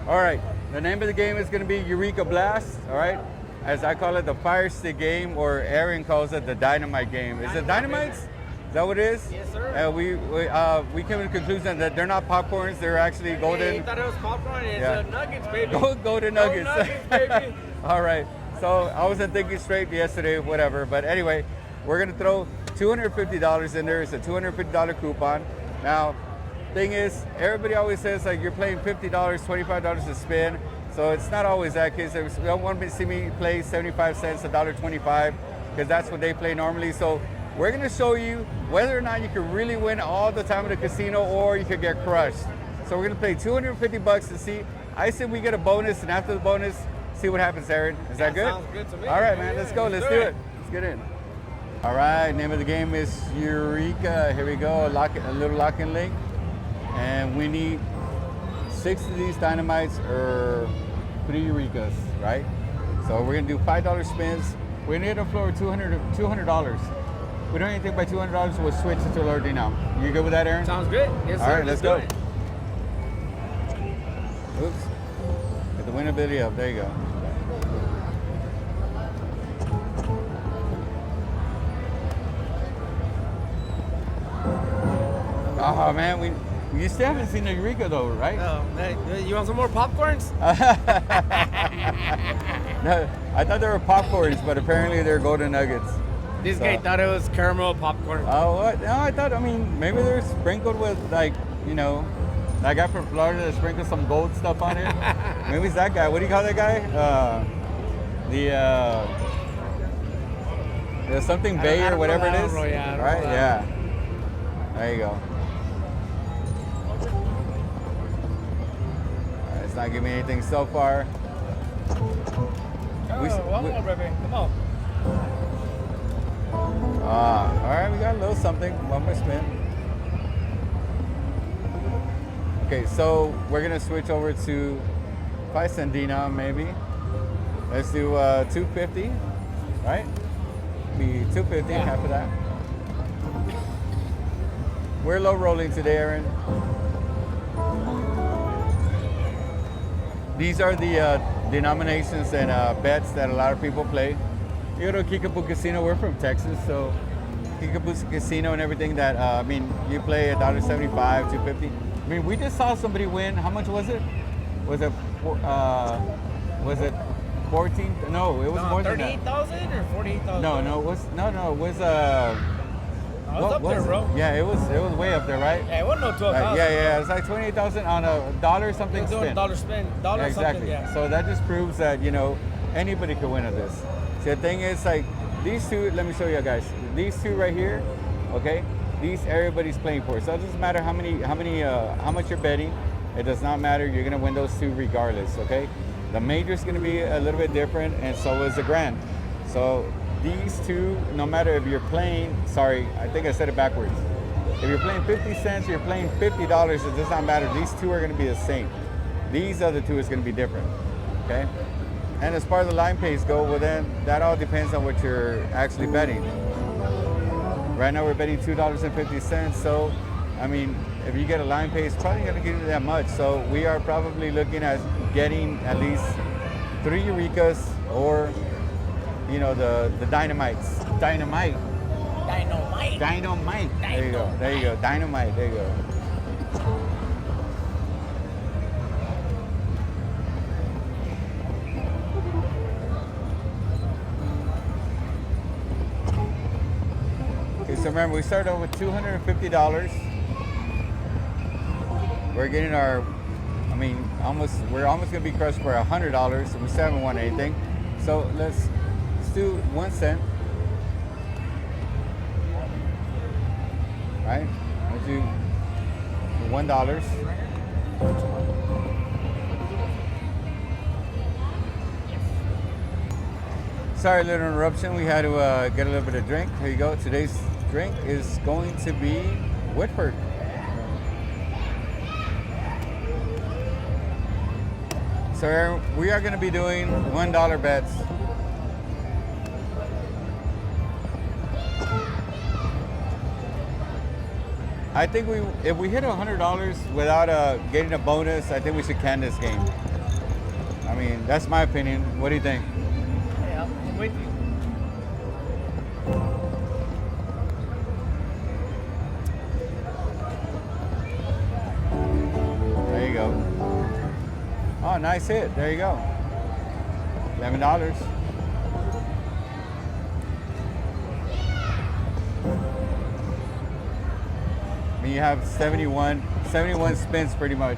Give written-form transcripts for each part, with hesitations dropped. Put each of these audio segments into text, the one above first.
All right. The name of the game is going to be Eureka Blast. All right. As I call it, the fire stick game, or Aaron calls it the dynamite game. Is it dynamites? Is that what it is? Yes, sir. We came to the conclusion that they're not popcorns. They're actually golden. He thought it was popcorn. It's nuggets, baby. Golden nuggets. Gold nuggets, baby. All right. So I wasn't thinking straight yesterday, whatever. But anyway, we're going to throw $250 in there. It's a $250 coupon. Now, thing is, everybody always says like you're playing $50, $25 to spin. So it's not always that case. They don't want to see me play 75 cents, $1.25, because that's what they play normally. So we're going to show you whether or not you can really win all the time at the casino, or you could get crushed. So we're going to play $250 to see. I said we get a bonus, and after the bonus, see what happens, Aaron. Is that good? Sounds good to me. All right, man. Let's go. Let's do it. Let's get in. All right. Name of the game is Eureka. Here we go. A little lock-in link. And we need 6 of these dynamites or 3 Eurekas, right? So we're gonna do $5 spins. We're gonna hit a floor of $200. We don't anything by $200, we'll switch it to lower D now. You good with that, Aaron? Sounds good. Yes, sir. All right, let's go. it. Oops. Get the winnability up. There you go. Oh man, you still haven't seen the Eureka though, right? Oh, hey, you want some more popcorns? No, I thought they were popcorns, but apparently they're golden nuggets. This guy thought it was caramel popcorn. Oh, what? No, I mean, maybe they're sprinkled with like, that guy from Florida that sprinkled some gold stuff on it. Maybe it's that guy. What do you call that guy? The something Bay or whatever it is. Right? Yeah. There you go. It's not giving me anything so far. One more, baby. Come on. All right, we got a little something. One more spin. Okay, so we're gonna switch over to 5 Sandina, maybe. Let's do 250, right? Be 250, half of that. We're low rolling today, Aaron. These are the denominations and bets that a lot of people play. You go to Kickapoo Casino. We're from Texas, so Kickapoo Casino and everything that, you play $1.75, $2.50. I mean, we just saw somebody win. How much was it? Was it 14? No, it was more than that. 38,000 or 48,000? No, it was I was up there, bro. Yeah, it was way up there, right? Yeah, it wasn't no 12,000. Yeah, it's like 28,000 on a dollar something Doing spin. dollar spin, dollar Yeah, exactly. something. Yeah. So that just proves that anybody could win at this. See, the thing is, like these two. Let me show you guys. These two right here, okay? These everybody's playing for. So it doesn't matter how much you're betting. It does not matter. You're gonna win those two regardless, okay? The major is gonna be a little bit different, and so is the grand. So these two, no matter if you're playing, I think I said it backwards. If you're playing 50 cents, you're playing $50, it does not matter. These two are gonna be the same. These other two is gonna be different, okay? And as far as the line pays go, well then, that all depends on what you're actually betting. Right now we're betting $2.50, so, if you get a line pay, it's probably gonna give you that much. So we are probably looking at getting at least 3 Eurekas or the dynamites. Dynamite. There you go. Dynamite. There you go. Okay, so remember we started out with $250. We're getting we're almost gonna be crushed for $100, and we still haven't won anything. So let's do 1 cent. Right? Let's do $1. Sorry, a little interruption. We had to get a little bit of drink. Here you go. Today's drink is going to be Whitford. So we are going to be doing $1 bets. I think if we hit $100 without getting a bonus, I think we should can this game. I mean, that's my opinion. What do you think? Yeah, I'm with you. There you go. Oh, nice hit. There you go. $11. I mean, you have 71 spins pretty much.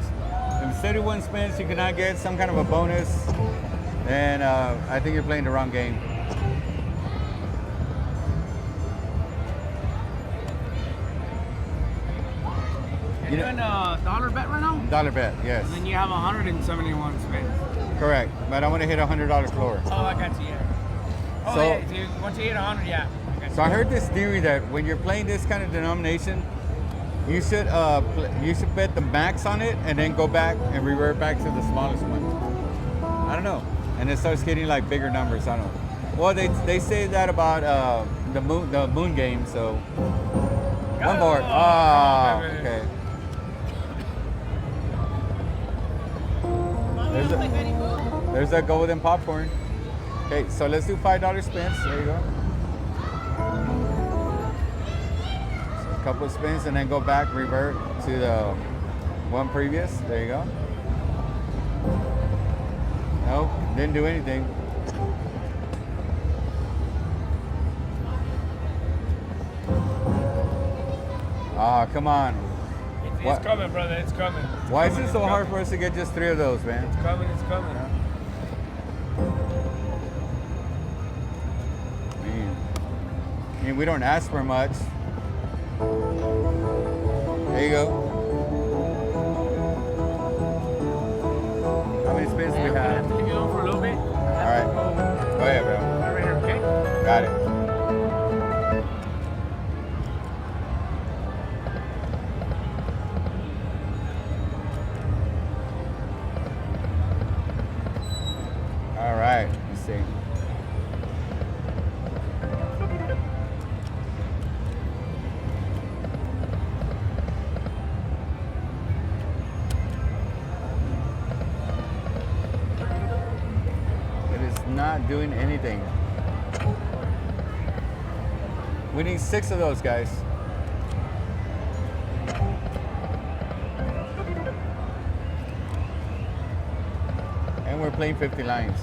If 71 spins, you cannot get some kind of a bonus, then I think you're playing the wrong game. You're doing a dollar bet right now? Dollar bet, yes. And then you have 171 spins. Correct. But I want to hit a $100 floor. Oh, I got you, yeah. Oh, So- yeah, so once you hit 100, yeah. I got So I heard this theory that when you're playing this kind of denomination, you should bet the max on it and then go back and revert back to the smallest one. I don't know. And it starts getting like bigger numbers. I don't know. Well, they say that about the moon game. So one more. Ah, okay. There's that golden popcorn. Okay, so let's do $5 spins. There you go. So a couple of spins and then go back, revert to the one previous. There you go. Nope, didn't do anything. Ah, come on. What? It's coming, brother. It's coming. Why is it so hard for us to get just 3 of those, man? It's coming. It's coming. I mean, we don't ask for much. There you go. How many spins do we I have? have to leave you alone for a little bit. All right. Go ahead, bro. Right here, okay? Got it. All right. Let's see. It is not doing anything. We need 6 of those, guys. And we're playing 50 lines.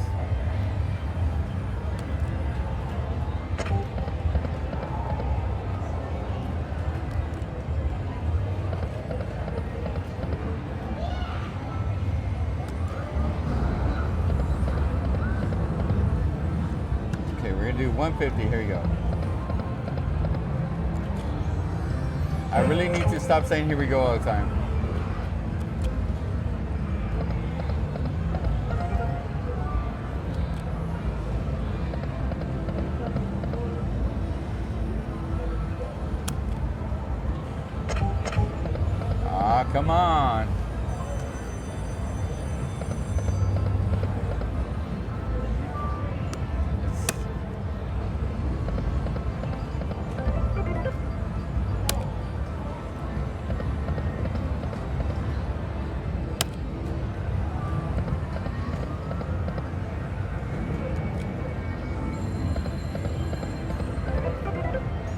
Okay, we're gonna do 150. Here you go. I really need to stop saying here we go all the time. Ah, come on.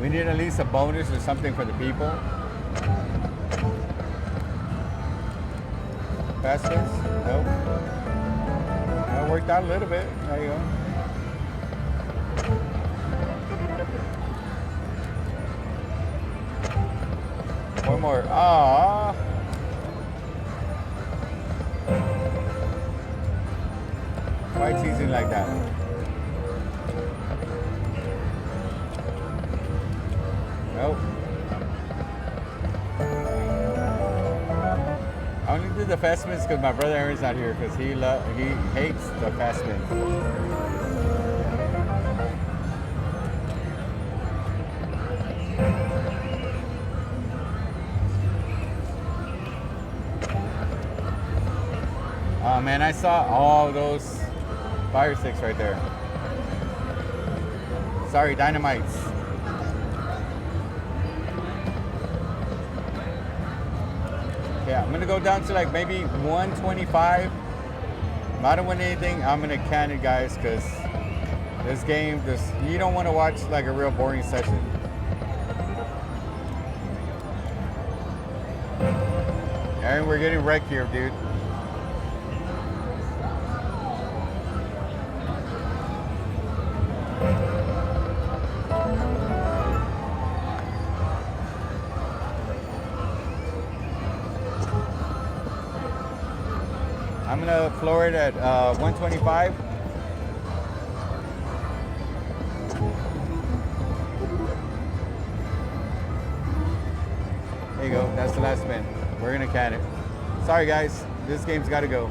We need at least a bonus or something for the people. Fast spins? Nope. That worked out a little bit. There you go. One more. Ah. Why teasing like that? Nope. I only do the fast spins because my brother Aaron's not here because he hates the fast spins. Oh man, I saw all those fire sticks right there. Sorry, dynamites. Yeah, I'm gonna go down to like maybe 125 If I don't win anything, I'm gonna can it, guys, because this game, you don't want to watch like a real boring session. Aaron, we're getting wrecked here, dude. I'm gonna floor it at 125. There you go. That's the last spin. We're gonna can it. Sorry, guys. This game's got to go.